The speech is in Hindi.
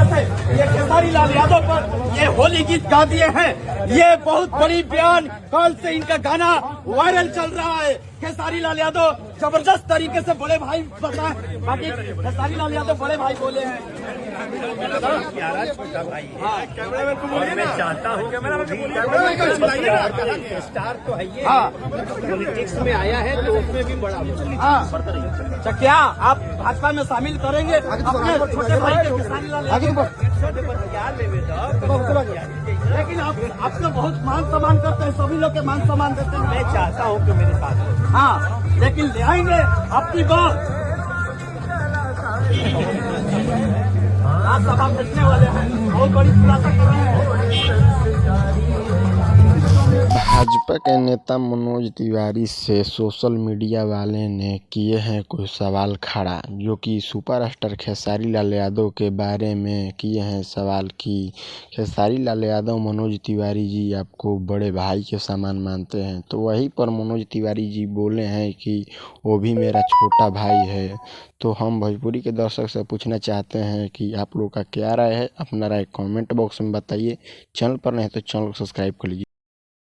तरीके से ये खेसारी लाल यादव पर ये होली गीत गा दिए हैं। ये बहुत बड़ी बयान, कल से इनका गाना वायरल चल रहा है। खेसारी लाल यादव जबरदस्त तरीके से बड़े भाई बताए, बाकी खेसारी लाल यादव बड़े भाई बोले हैं। छोटा भाई मैं चाहता हूँ स्टार तो है ये, पॉलिटिक्स में आया है तो उसमें भी बड़ा तो क्या आप भाजपा में शामिल करेंगे अपने छोटे भाई के खेसारी लाल यादव? लेकिन आप तो बहुत मान सम्मान करते हैं, सभी लोग के मान सम्मान देते हैं। मैं चाहता हूँ कि मेरे साथ हो। हाँ, लेकिन ले आएंगे अपनी बात। आज सभा भेजने वाले हैं, बहुत बड़ी खुलासा कर रहे हैं। भाजपा के नेता मनोज तिवारी से सोशल मीडिया वाले ने किए हैं कुछ सवाल खड़ा, जो कि सुपरस्टार खेसारी लाल यादव के बारे में किए हैं सवाल कि खेसारी लाल यादव मनोज तिवारी जी आपको बड़े भाई के समान मानते हैं। तो वहीं पर मनोज तिवारी जी बोले हैं कि वो भी मेरा छोटा भाई है। तो हम भोजपुरी के दर्शक से पूछना चाहते हैं कि आप लोग का क्या राय है, अपना राय कमेंट बॉक्स में बताइए। चैनल पर नहीं तो चैनल को सब्सक्राइब कर लीजिए।